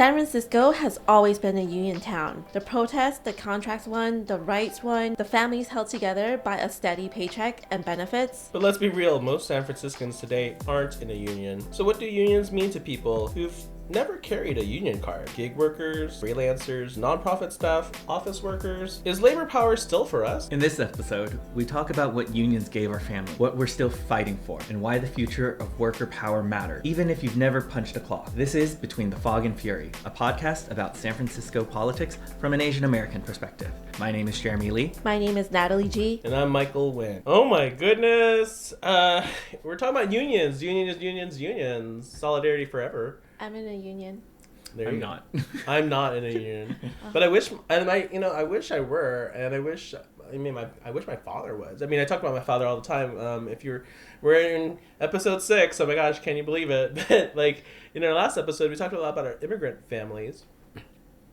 San Francisco has always been a union town. The protests, the contracts won, the rights won, the families held together by a steady paycheck and benefits. But let's be real, most San Franciscans today aren't in a union. So what do unions mean to people who've never carried a union card? Gig workers, freelancers, nonprofit staff, office workers. Is labor power still for us? In this episode, we talk about what unions gave our family, what we're still fighting for, and why the future of worker power matters, even if you've never punched a clock. This is Between the Fog and Fury, a podcast about San Francisco politics from an Asian American perspective. My name is Jeremy Lee. My name is Natalie G. And I'm Michael Nguyen. Oh my goodness. We're talking about unions. Unions. Solidarity forever. I'm in a union. I'm not. I'm not in a union, but I wish, and I wish I were, and I wish my father was. I mean, I talk about my father all the time. We're in episode 6. Oh my gosh, can you believe it? But like in our last episode, we talked a lot about our immigrant families.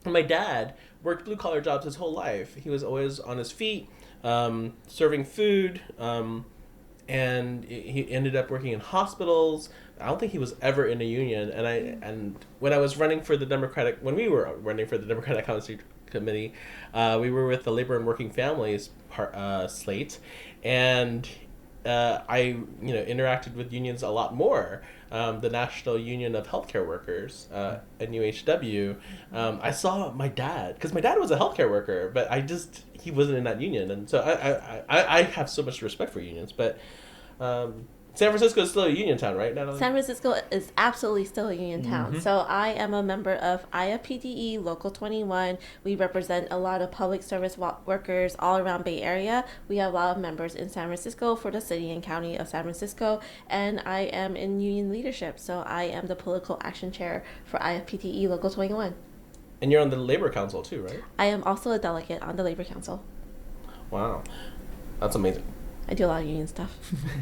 And my dad worked blue collar jobs his whole life. He was always on his feet, serving food, and he ended up working in hospitals. I don't think he was ever in a union. And when we were running for the Democratic Council Committee, we were with the Labor and Working Families slate, and I interacted with unions a lot more. The National Union of Healthcare Workers, NUHW. I saw my dad, because my dad was a healthcare worker, but he wasn't in that union, and so I have so much respect for unions, but San Francisco is still a union town, right, Natalie? San Francisco is absolutely still a union town. Mm-hmm. So I am a member of IFPDE Local 21. We represent a lot of public service workers all around Bay Area. We have a lot of members in San Francisco for the city and county of San Francisco. And I am in union leadership. So I am the political action chair for IFPDE Local 21. And you're on the Labor Council too, right? I am also a delegate on the Labor Council. Wow. That's amazing. I do a lot of union stuff.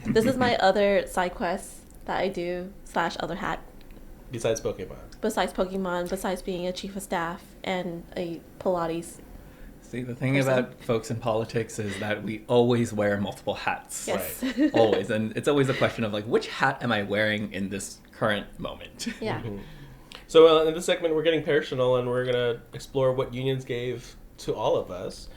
This is my other side quest that I do / other hat. Besides Pokemon. Besides being a chief of staff and a Pilates. See, the thing about folks in politics is that we always wear multiple hats. Yes. Right. Always. And it's always a question of, like, which hat am I wearing in this current moment? Yeah. Mm-hmm. So in this segment, we're getting personal, and we're going to explore what unions gave to all of us.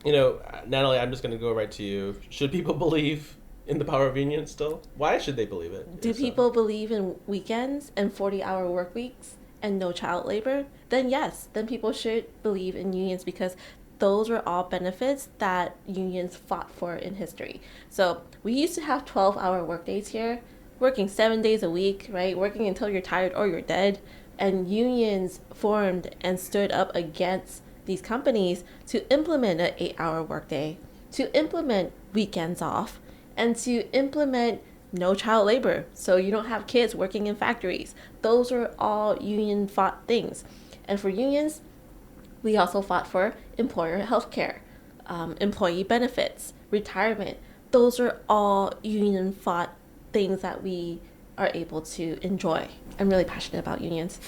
Natalie, I'm just going to go right to you. Should people believe in the power of unions still? Why should they believe it? Do people believe in weekends and 40-hour work weeks and no child labor? Then yes, then people should believe in unions, because those were all benefits that unions fought for in history. So we used to have 12-hour workdays here, working 7 days a week, right? Working until you're tired or you're dead. And unions formed and stood up against these companies to implement an 8-hour workday, to implement weekends off, and to implement no child labor, so you don't have kids working in factories. Those are all union fought things. And for unions, we also fought for employer health care, employee benefits, retirement. Those are all union fought things that we are able to enjoy. I'm really passionate about unions.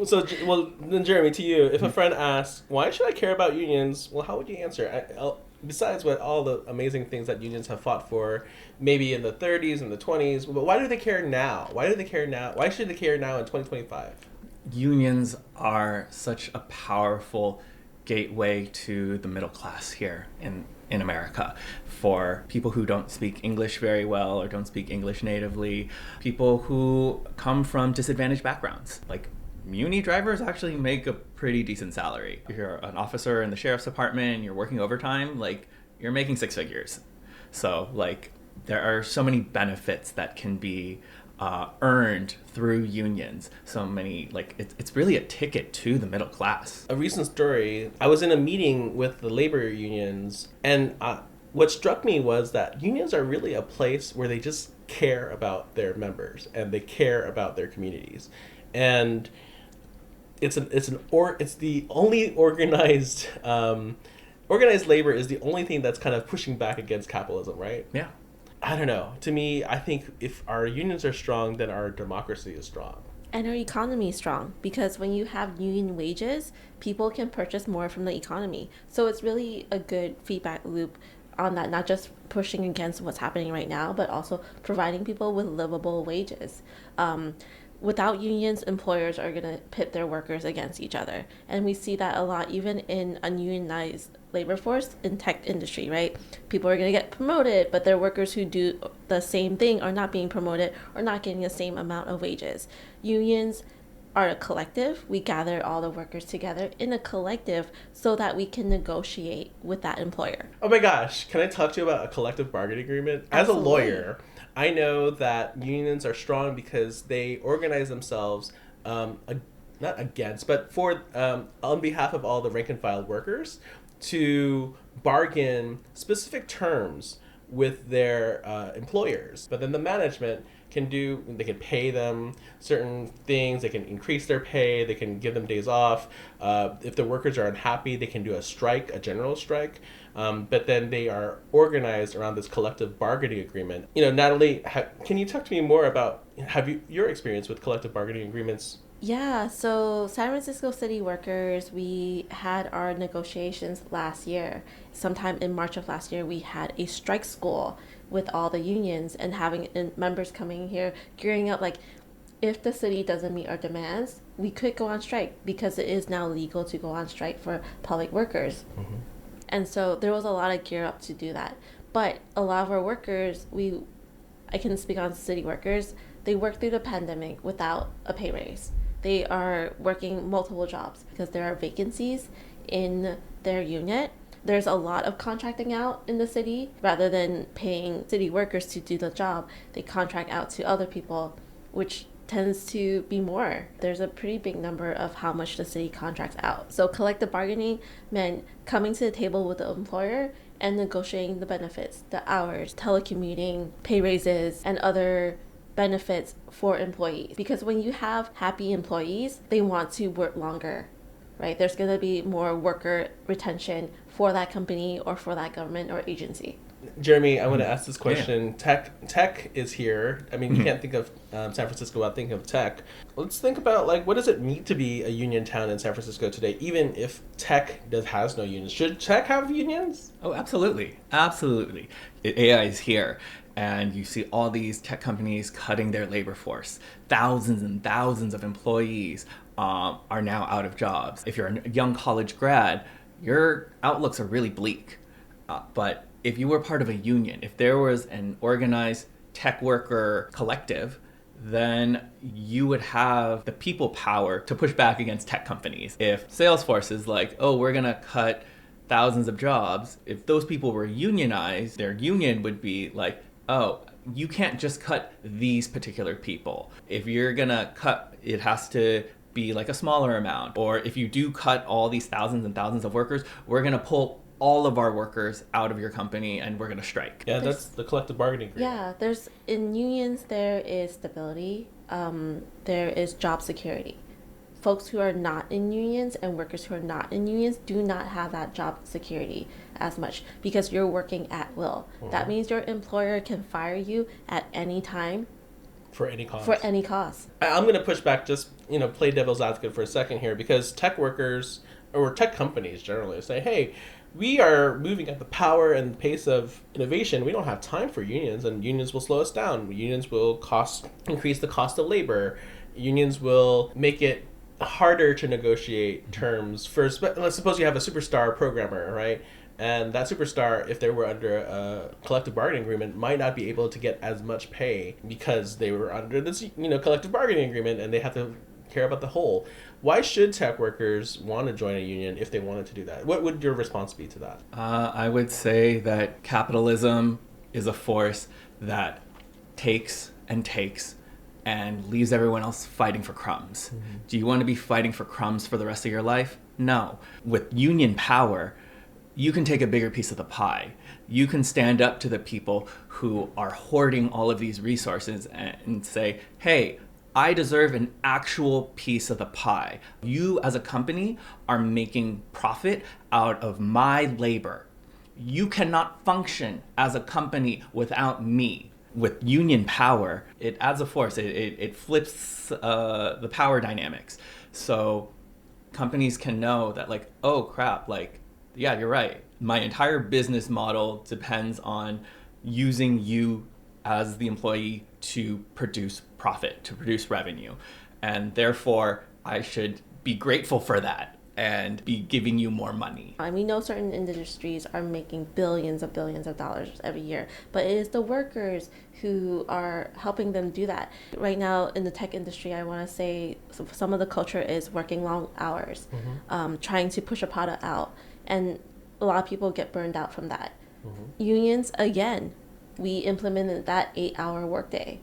So, then Jeremy, to you, if a friend asks, why should I care about unions? Well, how would you answer? Besides what all the amazing things that unions have fought for, maybe in the 30s and the 20s, but why do they care now? Why should they care now in 2025? Unions are such a powerful gateway to the middle class here in America, for people who don't speak English very well or don't speak English natively, people who come from disadvantaged backgrounds. Like, Muni drivers actually make a pretty decent salary. If you're an officer in the sheriff's department and you're working overtime, like, you're making 6 figures. So, like, there are so many benefits that can be earned through unions. So many, like, it's really a ticket to the middle class. A recent story, I was in a meeting with the labor unions, and what struck me was that unions are really a place where they just care about their members and they care about their communities. And it's the only organized labor is the only thing that's kind of pushing back against capitalism, right? Yeah. I don't know. To me, I think if our unions are strong, then our democracy is strong. And our economy is strong, because when you have union wages, people can purchase more from the economy. So it's really a good feedback loop on that, not just pushing against what's happening right now, but also providing people with livable wages. without unions, employers are going to pit their workers against each other. And we see that a lot even in ununionized labor force in tech industry, right? People are going to get promoted, but their workers who do the same thing are not being promoted or not getting the same amount of wages. Unions are a collective. We gather all the workers together in a collective so that we can negotiate with that employer. Oh my gosh, can I talk to you about a collective bargaining agreement? Absolutely. As a lawyer, I know that unions are strong because they organize themselves, not against, but for on behalf of all the rank and file workers to bargain specific terms with their employers. But then the management they can pay them certain things, they can increase their pay, they can give them days off. If the workers are unhappy, they can do a strike, a general strike. But then they are organized around this collective bargaining agreement. Natalie, can you talk to me more about your experience with collective bargaining agreements? Yeah, so San Francisco city workers, we had our negotiations last year. Sometime in March of last year, we had a strike school with all the unions and having members coming here, gearing up like, if the city doesn't meet our demands, we could go on strike because it is now legal to go on strike for public workers. Mm-hmm. And so there was a lot of gear up to do that. But a lot of our workers, I can speak on city workers, they worked through the pandemic without a pay raise. They are working multiple jobs because there are vacancies in their unit. There's a lot of contracting out in the city. Rather than paying city workers to do the job, they contract out to other people, which tends to be more. There's a pretty big number of how much the city contracts out. So collective bargaining meant coming to the table with the employer and negotiating the benefits, the hours, telecommuting, pay raises, and other benefits for employees. Because when you have happy employees, they want to work longer, right? There's going to be more worker retention for that company or for that government or agency. Jeremy, I want to ask this question. Yeah. Tech is here. I mean, you can't think of San Francisco without thinking of tech. Let's think about, what does it mean to be a union town in San Francisco today, even if tech has no unions? Should tech have unions? Oh, absolutely. Absolutely. AI is here. And you see all these tech companies cutting their labor force. Thousands and thousands of employees are now out of jobs. If you're a young college grad, your outlooks are really bleak. But if you were part of a union, if there was an organized tech worker collective, then you would have the people power to push back against tech companies. If Salesforce is like, oh, we're going to cut thousands of jobs, if those people were unionized, their union would be like, oh, you can't just cut these particular people. If you're gonna cut, it has to be like a smaller amount. Or if you do cut all these thousands and thousands of workers, we're gonna pull all of our workers out of your company and we're gonna strike. Yeah, that's the collective bargaining agreement. Yeah, in unions there is stability, there is job security. Folks who are not in unions and workers who are not in unions do not have that job security as much because you're working at will. Mm-hmm. That means your employer can fire you at any time. For any cost. I'm going to push back, just, play devil's advocate for a second here, because tech workers, or tech companies generally, say, hey, we are moving at the power and pace of innovation. We don't have time for unions, and unions will slow us down. Unions will increase the cost of labor. Unions will make it harder to negotiate terms let's suppose you have a superstar programmer, right? And that superstar, if they were under a collective bargaining agreement, might not be able to get as much pay because they were under this, collective bargaining agreement, and they have to care about the whole. Why should tech workers want to join a union if they wanted to do that? What would your response be to that? I would say that capitalism is a force that takes and takes and leaves everyone else fighting for crumbs. Mm-hmm. Do you want to be fighting for crumbs for the rest of your life? No. With union power, you can take a bigger piece of the pie. You can stand up to the people who are hoarding all of these resources and say, hey, I deserve an actual piece of the pie. You as a company are making profit out of my labor. You cannot function as a company without me. With union power, it adds a force. It flips the power dynamics. So companies can know that, oh crap, yeah, you're right. My entire business model depends on using you as the employee to produce profit, to produce revenue. And therefore, I should be grateful for that and be giving you more money. And we know certain industries are making billions of dollars every year, but it is the workers who are helping them do that. Right now in the tech industry, I want to say some of the culture is working long hours, trying to push a product out, and a lot of people get burned out from that. Unions, again, we implemented that 8-hour workday.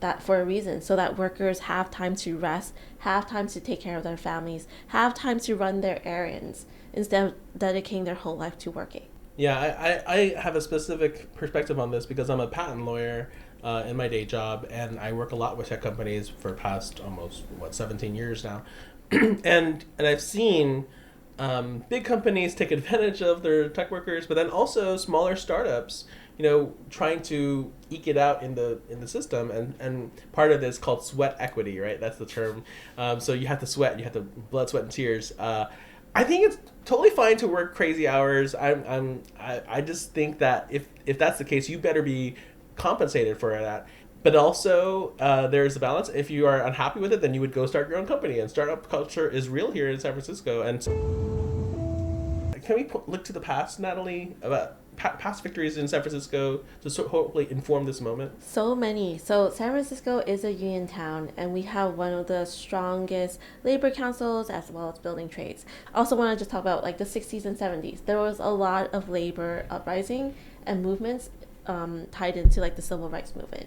That for a reason, so that workers have time to rest, have time to take care of their families, have time to run their errands instead of dedicating their whole life to working. Yeah, I have a specific perspective on this because I'm a patent lawyer in my day job, and I work a lot with tech companies for the past almost 17 years now, and I've seen big companies take advantage of their tech workers, but then also smaller startups, trying to eke it out in the system, and part of this called sweat equity, right? That's the term. So you have to sweat, you have to blood, sweat, and tears. I think it's totally fine to work crazy hours. I just think that if that's the case, you better be compensated for that. But also, there's a balance. If you are unhappy with it, then you would go start your own company. And startup culture is real here in San Francisco. And so, can we look to the past, Natalie, about past victories in San Francisco to hopefully inform this moment? So many. So San Francisco is a union town, and we have one of the strongest labor councils as well as building trades. I also want to just talk about like the 60s and 70s. There was a lot of labor uprising and movements tied into like the civil rights movement.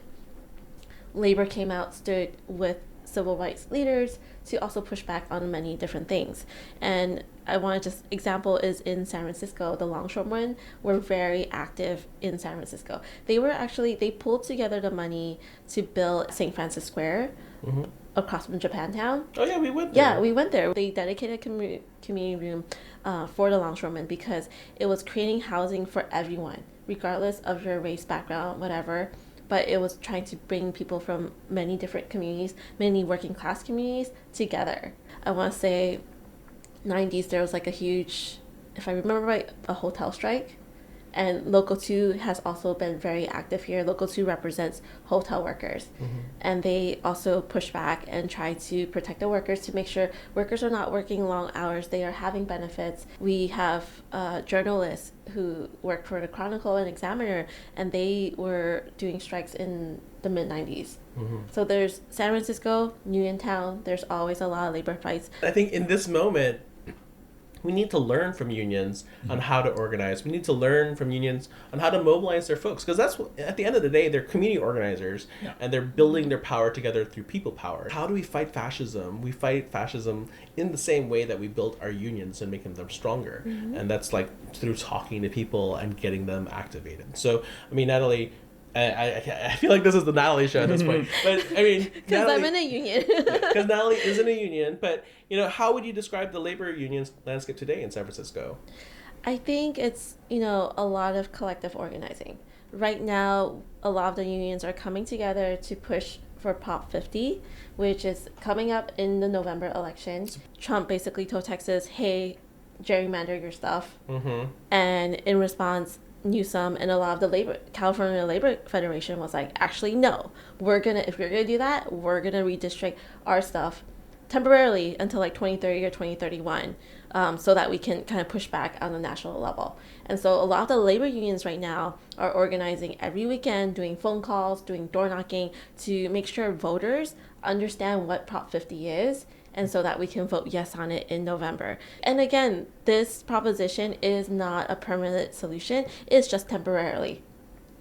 Labor came out, stood with civil rights leaders to also push back on many different things. And I want to just, example is in San Francisco, the longshoremen were very active in San Francisco. They pulled together the money to build St. Francis Square across from Japantown. Oh yeah, we went there. Yeah, we went there. They dedicated a community room for the longshoremen because it was creating housing for everyone, regardless of your race, background, whatever. But it was trying to bring people from many different communities, many working class communities together. I want to say 90s, there was like a huge, if I remember right, a hotel strike. And Local 2 has also been very active here. Local 2 represents hotel workers. And they also push back and try to protect the workers to make sure workers are not working long hours. They are having benefits. We have journalists who work for the Chronicle and Examiner, and they were doing strikes in the mid-90s. So there's San Francisco, Uniontown. There's always a lot of labor fights. I think in this moment, we need to learn from unions on how to organize. We need to learn from unions on how to mobilize their folks, because that's what, at the end of the day, they're community organizers, and they're building their power together through people power. How do we fight fascism? We fight fascism in the same way that we built our unions and making them stronger, and that's like through talking to people and getting them activated. So, I mean, Natalie, I feel like this is the Natalie show at this point, but I mean, because I'm in a union. Because Natalie is in a union, but how would you describe the labor union landscape today in San Francisco? I think it's a lot of collective organizing. Right now, a lot of the unions are coming together to push for Prop 50, which is coming up in the November election. Trump basically told Texas, "Hey, gerrymander your stuff," and in response, Newsom and a lot of the California Labor Federation was like, actually, no, if we're gonna do that, we're gonna redistrict our stuff temporarily until like 2030 or 2031, so that we can kind of push back on the national level. And so a lot of the labor unions right now are organizing every weekend, doing phone calls, doing door knocking to make sure voters understand what Prop 50 is, and so that we can vote yes on it in November. And again, this proposition is not a permanent solution. It's just temporarily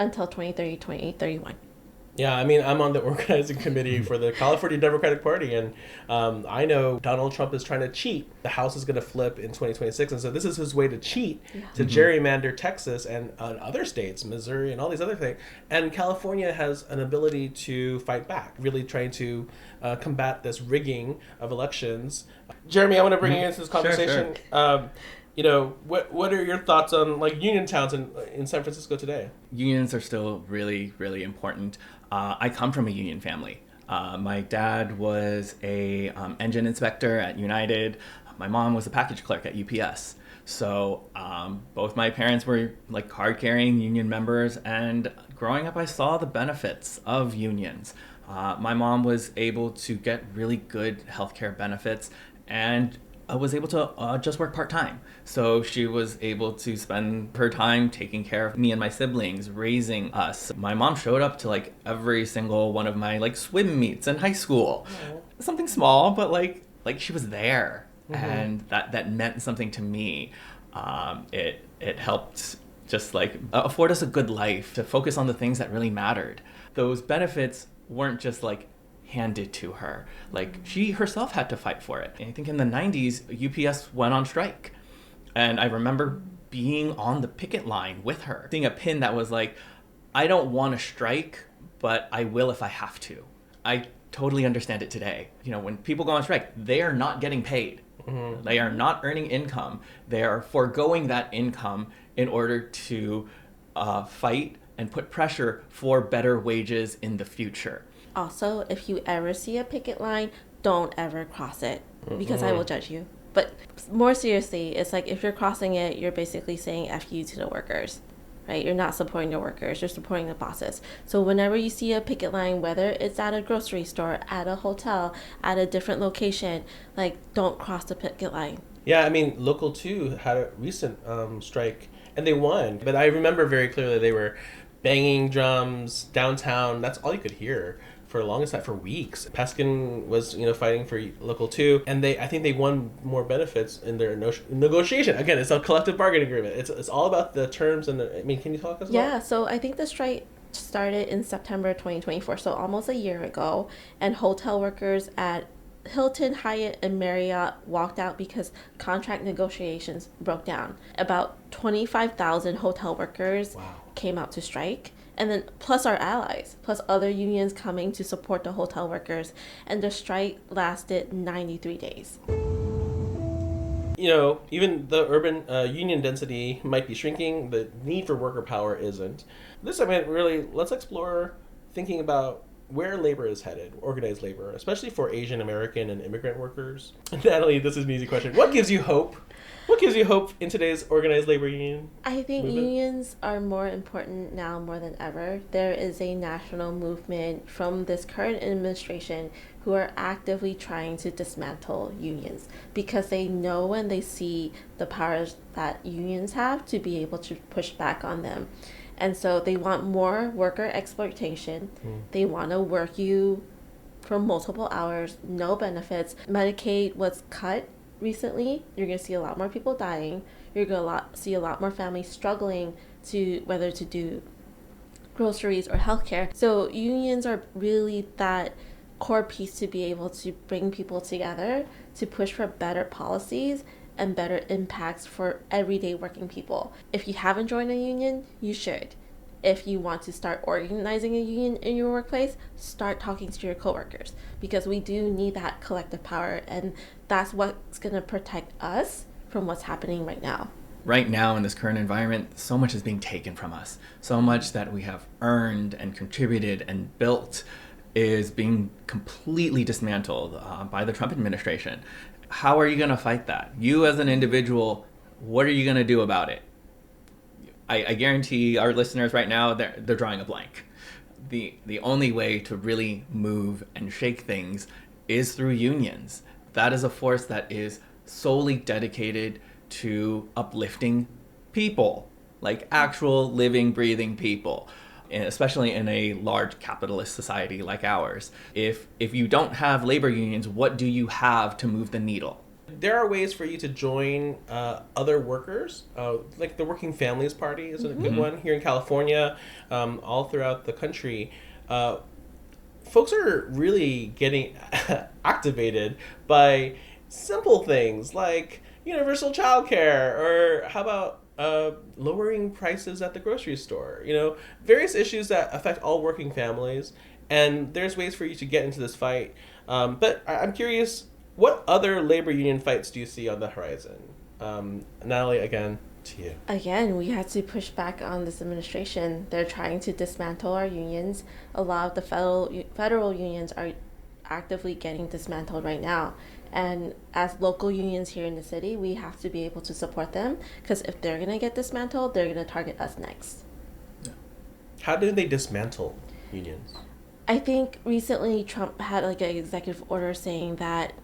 until 2030, 2031. Yeah, I mean, I'm on the organizing committee for the California Democratic Party, and I know Donald Trump is trying to cheat. The House is going to flip in 2026, and so this is his way to cheat, to gerrymander Texas and other states, Missouri and all these other things. And California has an ability to fight back, really trying to combat this rigging of elections. Jeremy, I want to bring you into this conversation. Sure. What are your thoughts on like union towns in San Francisco today? Unions are still really, really important. I come from a union family. My dad was a engine inspector at United. My mom was a package clerk at UPS. So both my parents were like card-carrying union members, and growing up I saw the benefits of unions. My mom was able to get really good healthcare benefits, and was able to just work part-time. So she was able to spend her time taking care of me and my siblings, raising us. My mom showed up to like every single one of my like swim meets in high school. Something small, but like she was there. And that meant something to me. It helped just like afford us a good life, to focus on the things that really mattered. Those benefits weren't just like handed to her. Like she herself had to fight for it. I think in the 90s, UPS went on strike. And I remember being on the picket line with her, seeing a pin that was like, I don't want to strike, but I will if I have to. I totally understand it today. You know, when people go on strike, they are not getting paid. They are not earning income. They are foregoing that income in order to fight and put pressure for better wages in the future. Also, if you ever see a picket line, don't ever cross it, because I will judge you. But more seriously, it's like if you're crossing it, you're basically saying F you to the workers, right? You're not supporting the workers, you're supporting the bosses. So whenever you see a picket line, whether it's at a grocery store, at a hotel, at a different location, like don't cross the picket line. Yeah, I mean, Local 2 had a recent strike, and they won. But I remember very clearly they were banging drums downtown. That's all you could hear for the longest time, for weeks. Peskin was, fighting for Local 2, and I think they won more benefits in their negotiation. Again, it's a collective bargaining agreement. It's all about the terms and can you talk us about? Yeah, so I think the strike started in September 2024, so almost a year ago, and hotel workers at Hilton, Hyatt, and Marriott walked out because contract negotiations broke down. About 25,000 hotel workers came out to strike. And then plus our allies, plus other unions coming to support the hotel workers. And the strike lasted 93 days. Even the urban union density might be shrinking, the need for worker power isn't. This segment really, let's explore thinking about where labor is headed, organized labor, especially for Asian American and immigrant workers. Natalie, this is an easy question. What gives you hope? What gives you hope in today's organized labor union? I think movement? Unions are more important now more than ever. There is a national movement from this current administration who are actively trying to dismantle unions because they know and they see the powers that unions have to be able to push back on them. And so they want more worker exploitation. They want to work you for multiple hours, no benefits. Medicaid was cut recently. You're going to see a lot more people dying. You're going to see a lot more families struggling to whether to do groceries or healthcare. So unions are really that core piece to be able to bring people together to push for better policies and better impacts for everyday working people. If you haven't joined a union, you should. If you want to start organizing a union in your workplace, start talking to your coworkers because we do need that collective power, and that's what's going to protect us from what's happening right now. Right now in this current environment, so much is being taken from us. So much that we have earned and contributed and built is being completely dismantled by the Trump administration. How are you going to fight that? You as an individual, what are you going to do about it? I guarantee our listeners right now, they're drawing a blank. The only way to really move and shake things is through unions. That is a force that is solely dedicated to uplifting people, like actual living, breathing people, especially in a large capitalist society like ours. If you don't have labor unions, what do you have to move the needle? There are ways for you to join other workers, like the Working Families Party is a good one here in California, all throughout the country. Folks are really getting activated by simple things like universal childcare, or how about lowering prices at the grocery store, various issues that affect all working families. And there's ways for you to get into this fight. But I'm curious, what other labor union fights do you see on the horizon? Natalie, again, to you. Again, we have to push back on this administration. They're trying to dismantle our unions. A lot of the federal unions are actively getting dismantled right now. And as local unions here in the city, we have to be able to support them, because if they're going to get dismantled, they're going to target us next. How do they dismantle unions? I think recently Trump had like an executive order saying that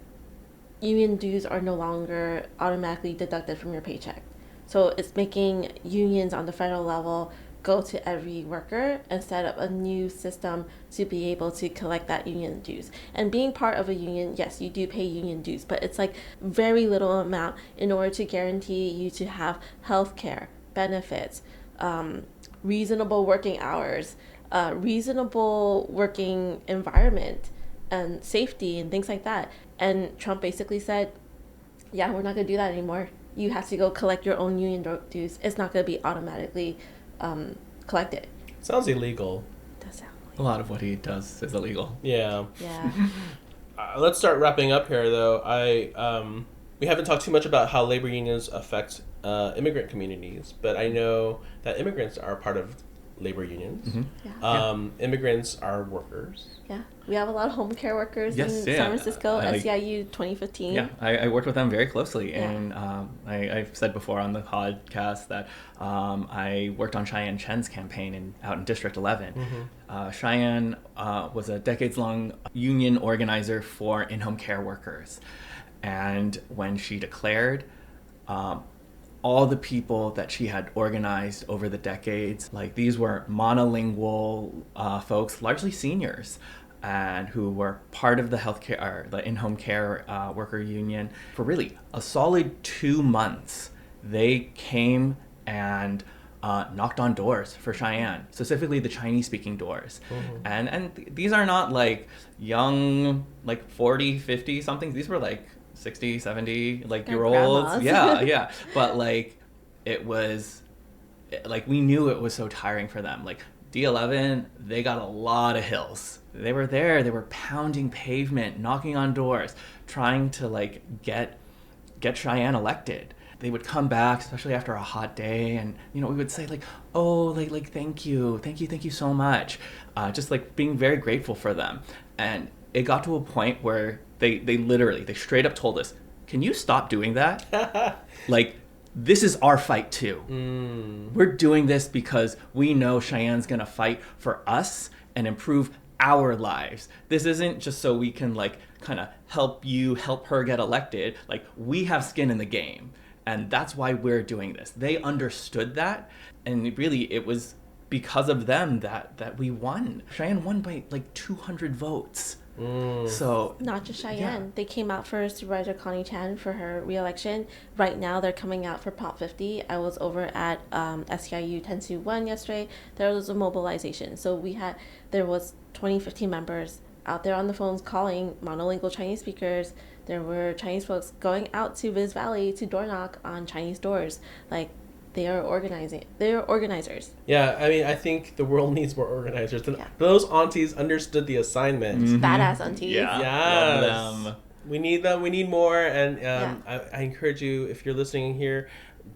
union dues are no longer automatically deducted from your paycheck. So it's making unions on the federal level go to every worker and set up a new system to be able to collect that union dues. And being part of a union, yes, you do pay union dues, but it's like very little amount in order to guarantee you to have health care, benefits, reasonable working hours, reasonable working environment, and safety and things like that. And Trump basically said, yeah, we're not going to do that anymore. You have to go collect your own union dues. It's not going to be automatically collected. Sounds illegal. Does sound A lot of what he does is illegal. Yeah. yeah. Let's start wrapping up here, though. We haven't talked too much about how labor unions affect immigrant communities, but I know that immigrants are part of labor unions. Mm-hmm. Yeah. Immigrants are workers. Yeah, we have a lot of home care workers in Yes, yeah. San Francisco, I- SEIU 2015. Yeah, I worked with them very closely, Yeah. and I've said before on the podcast that I worked on Cheyenne Chen's campaign out in District 11. Cheyenne was a decades-long union organizer for in-home care workers, and when she declared, all the people that she had organized over the decades, like these were monolingual folks, largely seniors, and who were part of the healthcare, or the in-home care worker union for really a solid 2 months. They came and knocked on doors for Cheyenne, specifically the Chinese-speaking doors. And these are not like young, like 40, 50 something. These were like 60, 70, like They're year olds. grandmas. Yeah. But like, it was, like, we knew it was so tiring for them. Like, D11, they got a lot of hills. They were there, they were pounding pavement, knocking on doors, trying to like get Cheyenne elected. They would come back, especially after a hot day, and we would say like, oh, like thank you so much, just like being very grateful for them. And it got to a point where they straight up told us, can you stop doing that? Like, this is our fight too. We're doing this because we know Cheyenne's gonna fight for us and improve our lives. This isn't just so we can like kind of help her get elected. Like, we have skin in the game, and that's why we're doing this. They understood that, and really it was because of them that we won. Cheyenne won by like 200 votes. So Not just Cheyenne. Yeah. They came out for Supervisor Connie Chan for her re-election. Right now, they're coming out for Prop 50. I was over at SEIU 1021 yesterday. There was a mobilization. So there was 2015 members out there on the phones calling monolingual Chinese speakers. There were Chinese folks going out to Viz Valley to door knock on Chinese doors. Like, they are organizing. They are organizers. Yeah, I mean, I think the world needs more organizers. Yeah. Those aunties understood the assignment. Badass aunties. Yeah. Yes. Love them. We need them. We need more. And Yeah. I encourage you, if you're listening here,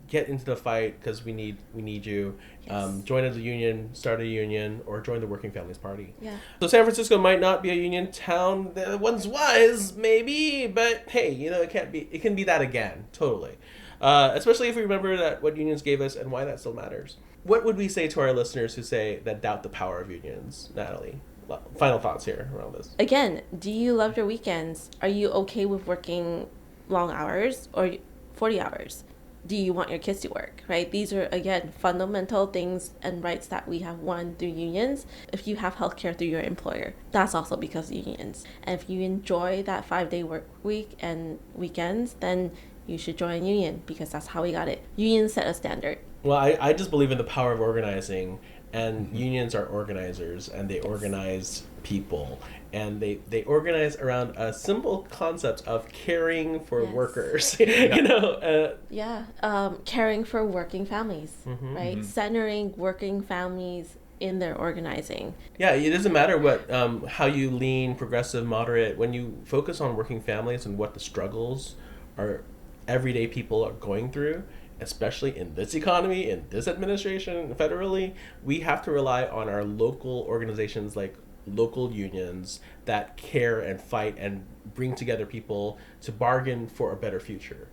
get into the fight, because we need you. Yes. Join a union, start a union, or join the Working Families Party. Yeah. So San Francisco might not be a union town. It once was, maybe, but hey, it can be that again. Totally. Especially if we remember that what unions gave us and why that still matters. What would we say to our listeners who say that doubt the power of unions, Natalie? Final thoughts here around this. Again, do you love your weekends? Are you okay with working long hours or 40 hours? Do you want your kids to work, right? These are, again, fundamental things and rights that we have won through unions. If you have healthcare through your employer, that's also because of unions. And if you enjoy that 5-day work week and weekends, then you should join a union, because that's how we got it. Unions set a standard. Well, I just believe in the power of organizing, and unions are organizers, and they organize people, and they organize around a simple concept of caring for Yes. workers. Caring for working families, right? Mhm. Centering working families in their organizing. Yeah, it doesn't matter what how you lean, progressive, moderate. When you focus on working families and what the struggles are everyday people are going through, especially in this economy, in this administration, federally, we have to rely on our local organizations like local unions that care and fight and bring together people to bargain for a better future.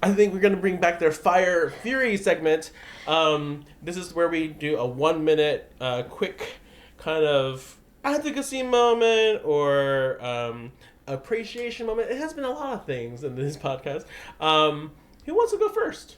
I think we're going to bring back their Fire Fury segment. This is where we do a 1 minute quick kind of advocacy moment or appreciation moment. It has been a lot of things in this podcast. Who wants to go first?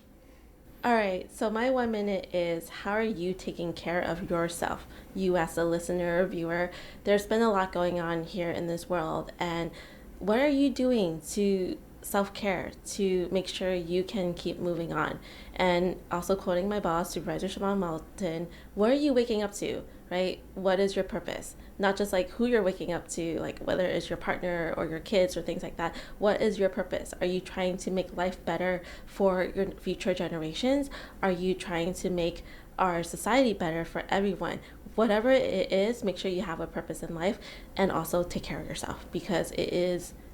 All right, so my 1 minute is, how are you taking care of yourself? You as a listener or viewer, there's been a lot going on here in this world, and what are you doing to self-care to make sure you can keep moving on? And also quoting my boss, Supervisor Shaman Melton, what are you waking up to, right? What is your purpose? Not just like who you're waking up to, like whether it's your partner or your kids or things like that. What is your purpose? Are you trying to make life better for your future generations? Are you trying to make our society better for everyone? Whatever it is, make sure you have a purpose in life, and also take care of yourself, because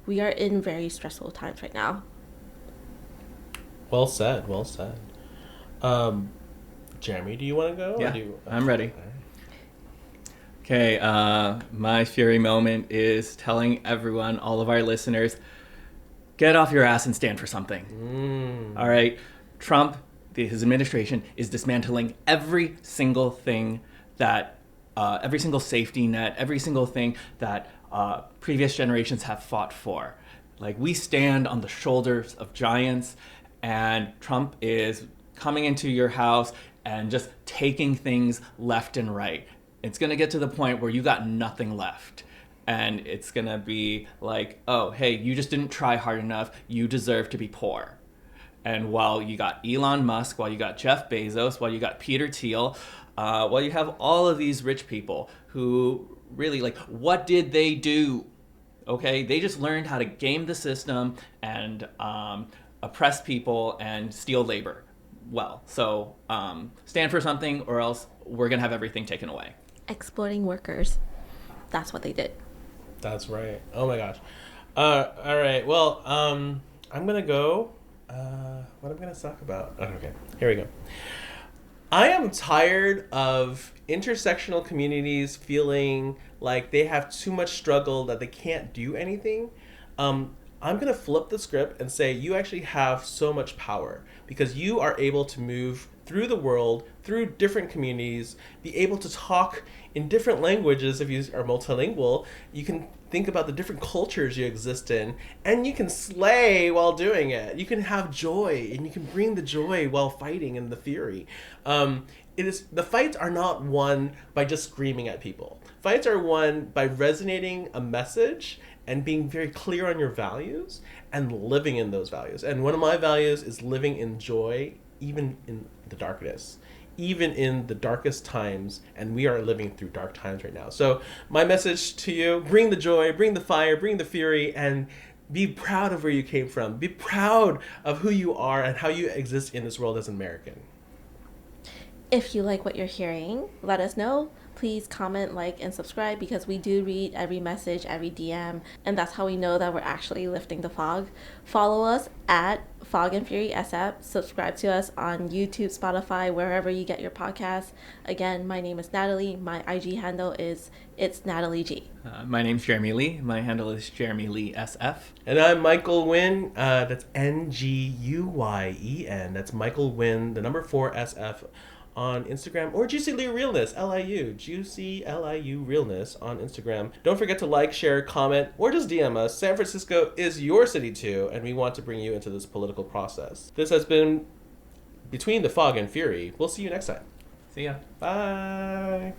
we are in very stressful times right now. Well said. Jeremy, do you want to go? Yeah, I'm ready. Okay, my Fury moment is telling everyone, all of our listeners, get off your ass and stand for something. All right, Trump, his administration, is dismantling every single thing that, every single safety net, every single thing that previous generations have fought for. Like, we stand on the shoulders of giants, and Trump is coming into your house and just taking things left and right. It's going to get to the point where you got nothing left. And it's going to be like, oh, hey, you just didn't try hard enough. You deserve to be poor. And while you got Elon Musk, while you got Jeff Bezos, while you got Peter Thiel, while you have all of these rich people who really, like, what did they do? Okay, they just learned how to game the system and oppress people and steal labor. Well, so stand for something, or else we're going to have everything taken away. Exploiting workers. That's what they did. That's right. Oh my gosh. All right. Well, I'm going to go. What I'm going to talk about. Oh, okay. Here we go. I am tired of intersectional communities feeling like they have too much struggle that they can't do anything. I'm going to flip the script and say you actually have so much power because you are able to move through the world, through different communities, be able to talk in different languages. If you are multilingual, you can think about the different cultures you exist in, and you can slay while doing it. You can have joy, and you can bring the joy while fighting in the fury. The fights are not won by just screaming at people. Fights are won by resonating a message and being very clear on your values and living in those values. And one of my values is living in joy, even in the darkness, even in the darkest times, and we are living through dark times right now. So my message to you, bring the joy, bring the fire, bring the fury, and be proud of where you came from. Be proud of who you are and how you exist in this world as an American. If you like what you're hearing, let us know. Please comment, like, and subscribe, because we do read every message, every DM, and that's how we know that we're actually lifting the fog. Follow us at Fog and Fury SF. Subscribe to us on YouTube, Spotify, wherever you get your podcasts. Again, my name is Natalie. My IG handle is It's Natalie G. My name's Jeremy Lee. My handle is Jeremy Lee SF. And I'm Michael Nguyen. That's Nguyen. That's Michael Nguyen, the number 4 SF. On Instagram, or Juicy Liu Realness, LIU, Juicy LIU Realness on Instagram. Don't forget to like, share, comment, or just DM us. San Francisco is your city too, and we want to bring you into this political process. This has been Between the Fog and Fury. We'll see you next time. See ya. Bye.